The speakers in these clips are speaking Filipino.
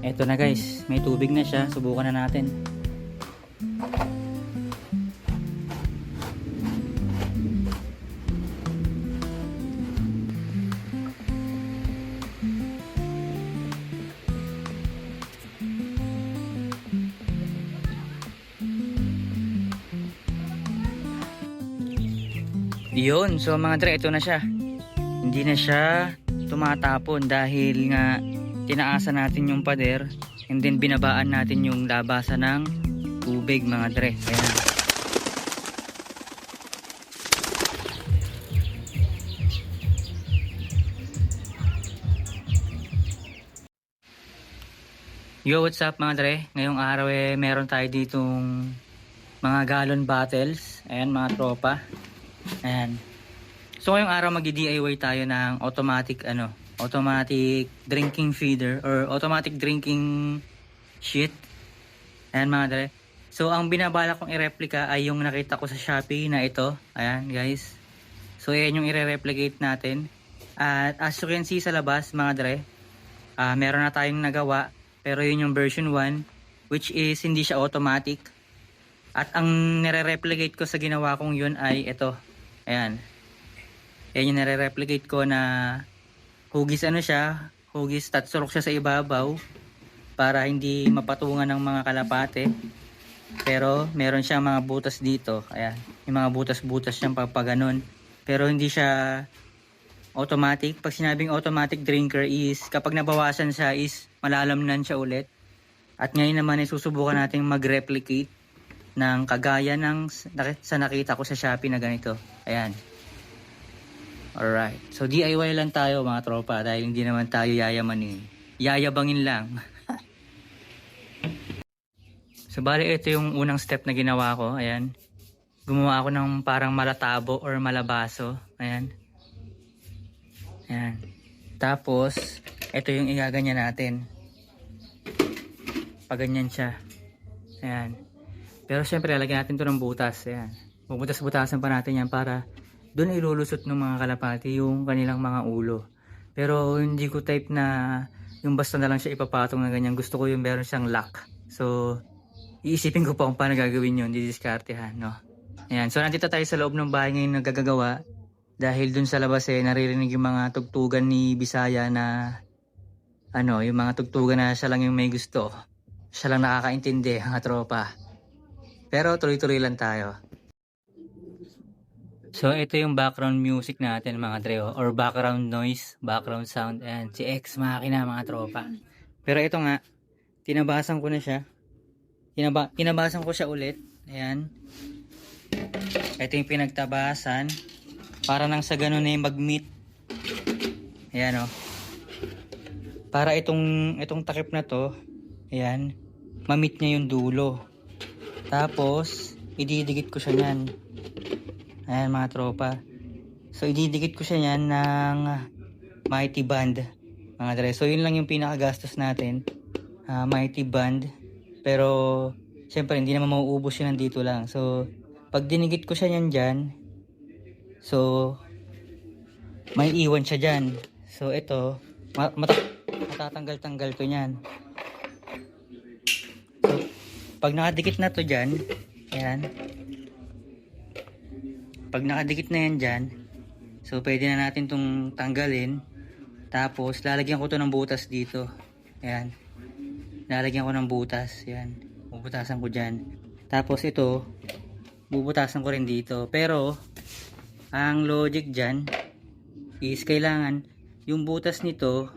Eto na guys, may tubig na siya. Subukan na natin. Yun, so mga dre, ito na siya. Hindi na siya tumatapon dahil nga tinaasan natin yung pader and then binabaan natin yung labasan ng tubig mga dre. Ayan. Yo, what's up mga dre? Ngayong araw meron tayo ditong mga gallon bottles. Ayan mga tropa. Ayan. So ngayong araw mag-DIY tayo ng automatic drinking feeder or automatic drinking sheet. Ayan mga dre. So ang binabala kong i-replica ay yung nakita ko sa Shopee na ito. Ayan guys. So ayan yung i-replicate natin. At as you can see sa labas mga dre, meron na tayong nagawa. Pero yun yung version 1 which is hindi siya automatic. At ang nire-replicate ko sa ginawa kong yun ay ito. Ayan. Ayan yung nire-replicate ko na hugis hugis tatsurok siya sa ibabaw para hindi mapatungan ng mga kalapate. Pero meron siyang mga butas dito. Ayan. Yung mga butas-butas siyang papaganon. Pero hindi siya automatic. Pag sinabing automatic drinker is kapag nabawasan siya is malalamnan siya ulit. At ngayon naman ay susubukan natin mag-replicate ng kagaya ng sa nakita ko sa Shopee na ganito. Ayan. Alright. So DIY lang tayo mga tropa dahil hindi naman tayo yayamanin. Yayabangin lang. So bali ito yung unang step na ginawa ko. Ayan. Gumawa ako ng parang malatabo or malabaso. Ayan. Ayan. Tapos ito yung igaganyan natin. Paganyan siya. Ayan. Pero syempre lalagyan natin ito ng butas. Ayan. Bubutas-butasan pa natin yan para doon ilulusot ng mga kalapati yung kanilang mga ulo. Pero hindi ko type na yung basta na lang siya ipapatong na ganyan. Gusto ko yung meron siyang lock. So iisipin ko pa kung paano gagawin yun. Didiskartehan, no? Ayan. So nandito tayo sa loob ng bahay ngayon na gagagawa. Dahil dun sa labas naririnig yung mga tugtugan ni Bisaya na yung mga tugtugan na siya lang yung may gusto. Siya lang nakakaintindi, mga tropa. Pero tuloy-tuloy lang tayo. So ito yung background music natin mga dre, or background noise, background sound. And si X makina mga tropa. Pero ito nga, tinabasan ko na siya. Tinabasan ko siya ulit. Ayan. Ito yung pinagtabasan. Para nang sa ganun mag-meet. Ayan para itong takip na to, ayan, ma-meet niya yung dulo. Tapos ididikit ko siya niyan. Ayan mga tropa. So ididikit ko siya niyan ng Mighty Band mga dre. So yun lang yung pinakagastos natin. Mighty Band. Pero syempre hindi naman mauubos yun nandito lang. So pag dinikit ko siya niyan dyan, so may iwan siya dyan. So ito matatanggal-tanggal to niyan. So pag nakadikit na to dyan, ayan, pag nakadikit na yan dyan, so pwede na natin tong tanggalin. Tapos lalagyan ko to ng butas dito. Ayan, lalagyan ko ng butas. Ayan, bubutasan ko dyan. Tapos ito bubutasan ko rin dito. Pero ang logic dyan is kailangan yung butas nito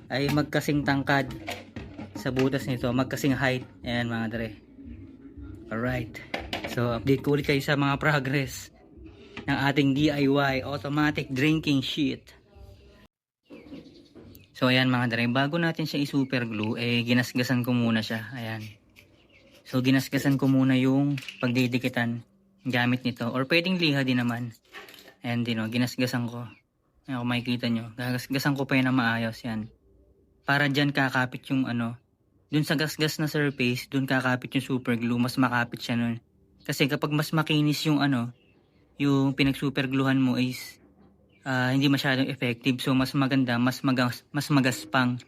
ay magkasing tangkad sa butas nito, magkasing height. Ayan mga dre. Alright. So update ko ulit kayo sa mga progress ng ating DIY automatic drinking sheet. So ayan mga dre, bago natin siya i-super glue, ginasgasan ko muna siya. Ayan. So ginasgasan ko muna yung pagdidikitan gamit nito, or pwedeng liha din naman. Ayan din ginasgasan ko. Ayan, kung makikita nyo, gagasgasan ko pa yan na maayos yan. Para dyan kakapit yung dun sa gasgas na surface, dun kakapit yung super glue, mas makapit siya nun. Kasi kapag mas makinis yung yung pinag-super gluehan mo is hindi masyadong effective. So mas maganda, mas magaspang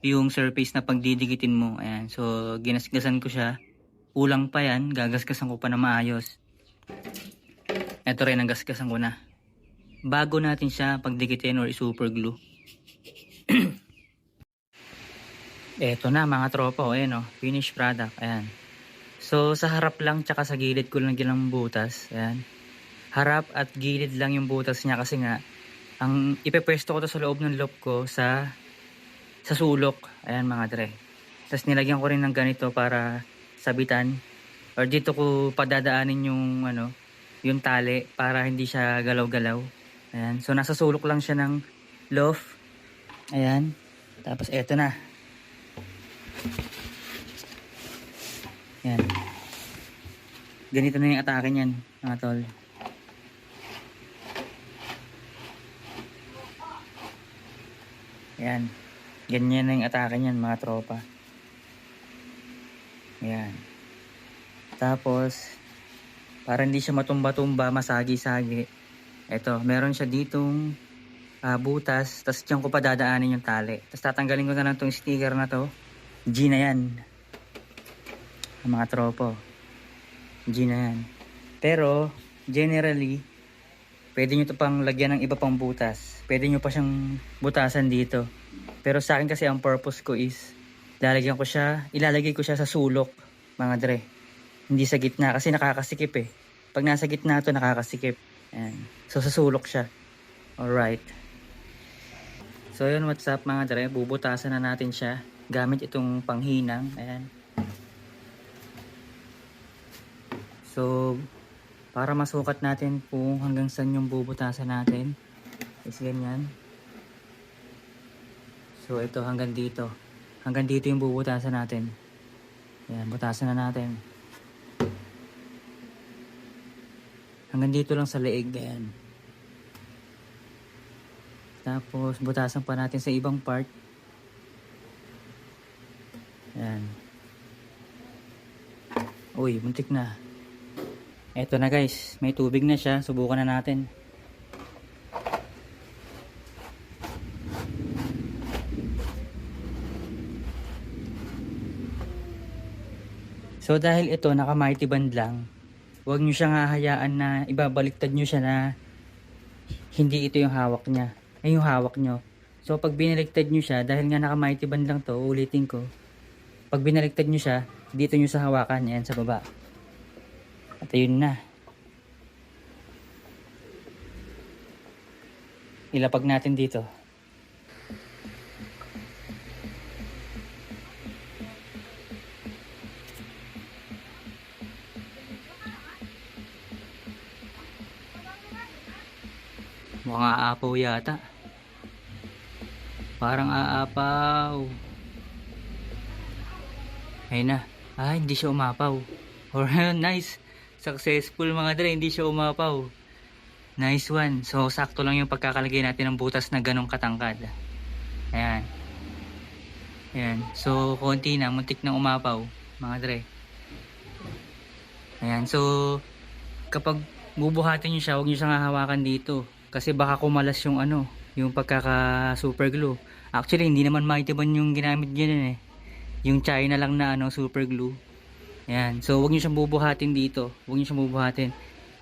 yung surface na pagdidikitin mo. Ayan. So, ginasgasan ko siya. Kulang pa yan. Gagasgasan ko pa na maayos. Ito rin, ang gasgasan ko na. Bago natin siya pagdikitin or super glue. Ito na mga tropa. Ayan, finished product. Ayan. So, sa harap lang tsaka sa gilid ko lang ginang butas. Ayan. Harap at gilid lang yung butas niya kasi nga, ang ipepwesto ko to sa loob ng loop ko sa sulok. Ayan mga dre. Tapos nilagyan ko rin ng ganito para sabitan. Or dito ko padadaanin yung yung tali para hindi siya galaw-galaw. Ayan. So nasa sulok lang siya ng loft. Ayan. Tapos eto na. Ayan. Ganito na yung atake niyan, mga tol. Ayan. Ganyan na yung atake niyan, mga tropa. Ayan. Tapos, para hindi siya matumba-tumba, masagi-sagi. Ito, meron siya ditong butas. Tapos diyan ko pa dadaanin yung tali. Tapos tatanggalin ko na lang itong sticker na to. G na yan. Mga tropo. G na yan. Pero, generally, pwede nyo ito pang lagyan ng iba pang butas. Pwede nyo pa siyang butasan dito. Pero sa akin kasi ang purpose ko is ilalagay ko siya sa sulok, mga dre. Hindi sa gitna kasi nakakasikip eh. Pag nasa gitna ito, nakakasikip. Ayan. So sa sulok siya. Alright. So yun, what's up mga dre. Bubutasan na natin siya gamit itong panghinang. Ayan. So para masukat natin kung hanggang saan yung bubutasan natin is ganyan. So ito hanggang dito. Hanggang dito yung bubutasan natin. Ayan, butasan na natin. Hanggang dito lang sa leeg. Ayan. Tapos butasan pa natin sa ibang part. Ayan. Uy, muntik na. Eto na guys, may tubig na siya. Subukan na natin. So dahil ito naka mighty band lang, huwag nyo siyang hahayaan na ibabaliktad nyo siya na hindi ito yung hawak niya. Ay yung hawak nyo. So pag binaliktad nyo siya, dahil nga naka mighty band lang to, ulitin ko. Pag binaliktad nyo siya, dito nyo sa hawakan, yan sa baba. At ayun na. Ilapag natin dito. Mukhang aapaw yata. Parang aapaw. Ayun na. Hindi siya umapaw. Alright, nice. Successful mga dre, hindi siya umapaw. Nice one. So, sakto lang yung pagkakalagay natin ng butas na ganong katangkad. Ayan. Ayan. So, konti na. Muntik na umapaw. Mga dre. Ayan. So, kapag bubuhatin nyo siya, huwag nyo siyang hahawakan dito. Kasi baka kumalas yung yung pagkaka super glue. Actually, hindi naman mighty band yung ginamit dyan eh. Yung China lang na super glue. Ayan. So, huwag nyo siyang bubuhatin dito. Huwag nyo siyang bubuhatin.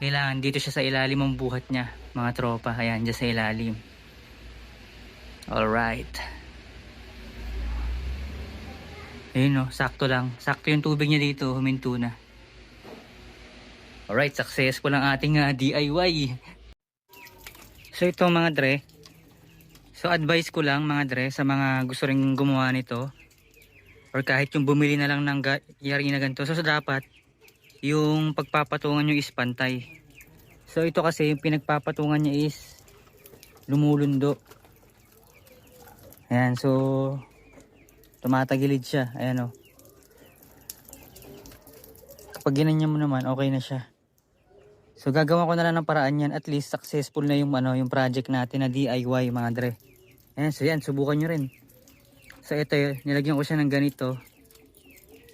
Kailangan dito siya sa ilalim ang buhat niya, mga tropa. Ayan, dyan sa ilalim. Alright. Ayun sakto lang. Sakto yung tubig niya dito, huminto na. Alright, successful ang ating DIY. So ito mga dre. So advice ko lang mga dre sa mga gusto ring gumawa nito. Or kahit yung bumili na lang ng yari na ganito. So dapat yung pagpapatungan nyo is pantay. So ito kasi yung pinagpapatungan niya is lumulundo. Ayan, so tumatagilid siya. Ayan kapag ginanyan mo naman, okay na siya. So gagawa ko na lang ng paraan yan. At least successful na yung yung project natin na DIY mga dre. Ayan, so yan, subukan nyo rin. So ito, nilagyan ko siya ng ganito.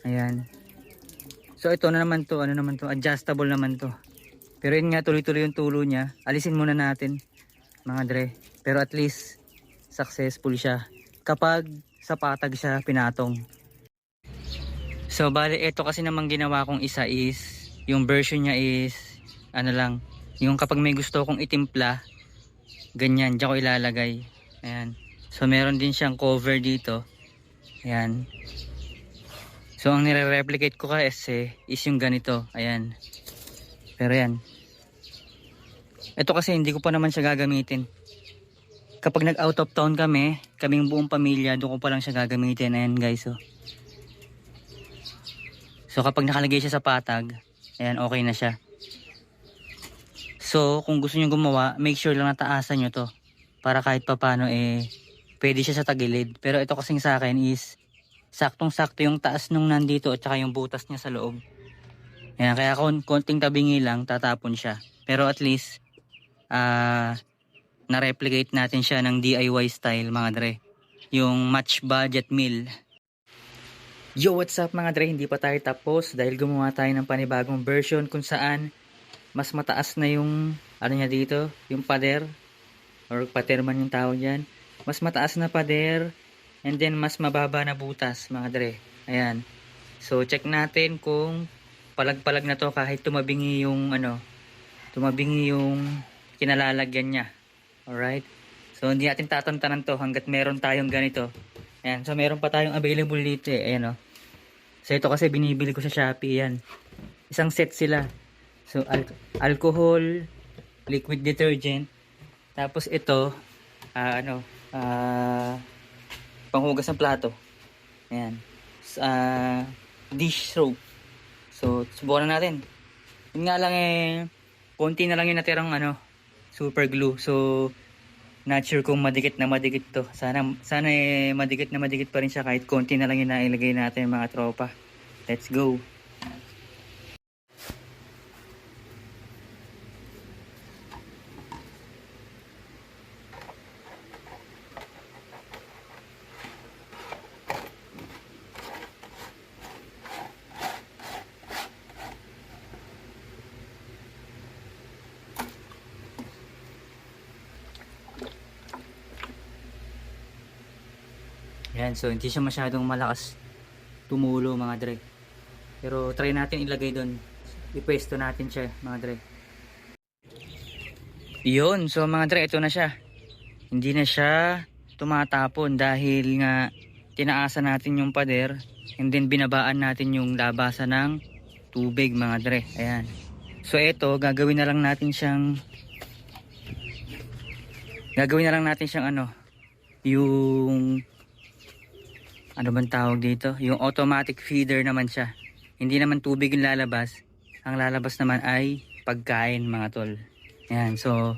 Ayan. So ito na naman to, adjustable naman to. Pero yun nga, tuloy-tuloy yung tulo niya. Alisin muna natin, mga dre. Pero at least, successful siya. Kapag sa patag siya pinatong. So bali ito kasi namang ginawa kong isa is yung version niya is ano lang, yung kapag may gusto kong itimpla, ganyan diyan ko ilalagay. Ayan. So meron din siyang cover dito. Ayan. So ang nire-replicate ko kasi is yung ganito. Ayan. Pero yan. Ito kasi hindi ko pa naman siya gagamitin. Kapag nag out of town kami, kaming buong pamilya, doon ko pa lang siya gagamitin. Ayan guys. So kapag nakalagay siya sa patag, ayan, okay na siya. So kung gusto niyo gumawa, make sure lang na taasan nyo to. Para kahit papano pwede siya sa tagilid. Pero ito kasing sa akin is saktong-sakto yung taas nung nandito at saka yung butas niya sa loob. Ayan, kaya konting tabingi lang, tatapon siya. Pero at least, na-replicate natin siya ng DIY style mga dre. Yung match budget meal. Yo, what's up mga dre? Hindi pa tayo tapos dahil gumawa tayo ng panibagong version kung saan mas mataas na yung ano niya dito, yung pader or pader man yung tawag diyan. Mas mataas na pader and then mas mababa na butas mga dre. Ayan. So check natin kung palag-palag na to kahit tumabingi yung kinalalagyan niya. Alright. So hindi natin tatantanan to hanggat meron tayong ganito. Ayan. So meron pa tayong available dito eh. Ayan o. So ito kasi binibili ko sa Shopee yan. Isang set sila. So alcohol, liquid detergent. Tapos ito panghugas ng plato. Ayan. Dish soap. So subukan na natin. Yun nga lang konti na lang yung natirang super glue. So not sure kung madikit na madikit to. Sana madikit na madikit pa rin siya kahit konti na lang yung nailagay natin mga tropa. Let's go. Yan, so hindi siya masyadong malakas tumulo mga dre. Pero try natin ilagay doon. Ipwesto natin siya mga dre. Yun, so mga dre, ito na siya. Hindi na siya tumatapon dahil nga tinaasan natin yung pader and then binabaan natin yung labasan ng tubig mga dre. Ayan. So ito, gagawin na lang natin siyang yung ano bang tawag dito? Yung automatic feeder naman siya. Hindi naman tubig yung lalabas. Ang lalabas naman ay pagkain mga tol. Ayan, so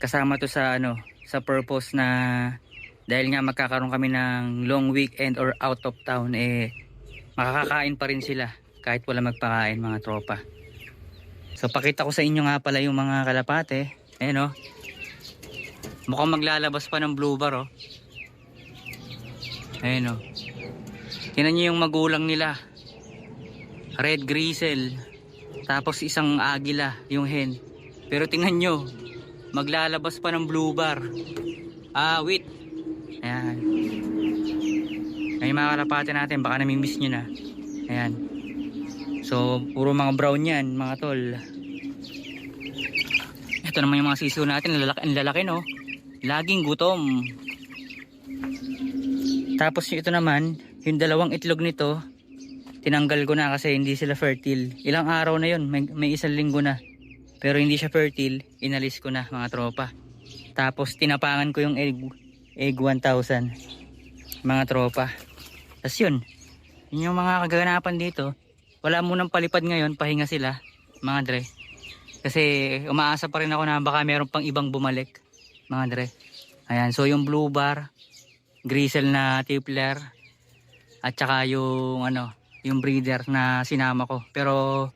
kasama to sa sa purpose na dahil nga magkakaroon kami ng long weekend or out of town makakakain pa rin sila kahit wala magpakain mga tropa. So pakita ko sa inyo nga pala yung mga kalapate. Ayan mukhang maglalabas pa ng blue bar Ayan Tingnan nyo yung magulang nila. Red grizzle. Tapos isang agila yung hen. Pero tingnan nyo, maglalabas pa ng blue bar. Wait. Ayan. Ay mga kalapate natin, baka namimiss nyo na. Ayan. So puro mga brown yan mga tol. Ito naman yung mga sisiw natin. Ang lalaki no. Laging gutom. Tapos ito naman, yung dalawang itlog nito, tinanggal ko na kasi hindi sila fertile. Ilang araw na yun, may isang linggo na. Pero hindi siya fertile, inalis ko na mga tropa. Tapos tinapangan ko yung egg 1000 mga tropa. Tapos yun yung mga kaganapan dito. Wala munang palipad ngayon, pahinga sila mga dre. Kasi umaasa pa rin ako na baka meron pang ibang bumalik mga dre. Ayan, so yung blue bar, grizzle na tippler, at saka yung yung breeder na sinama ko. Pero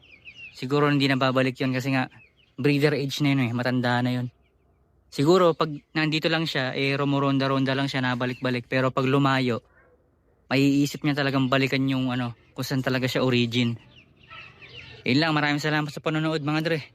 siguro hindi na babalik yun kasi nga breeder age na yun matanda na yun. Siguro pag nandito lang siya rumoronda-ronda lang siya, nabalik-balik. Pero pag lumayo, maiisip niya talagang balikan yung kung saan talaga siya origin. Yun lang, maraming salamat sa panonood mga dre.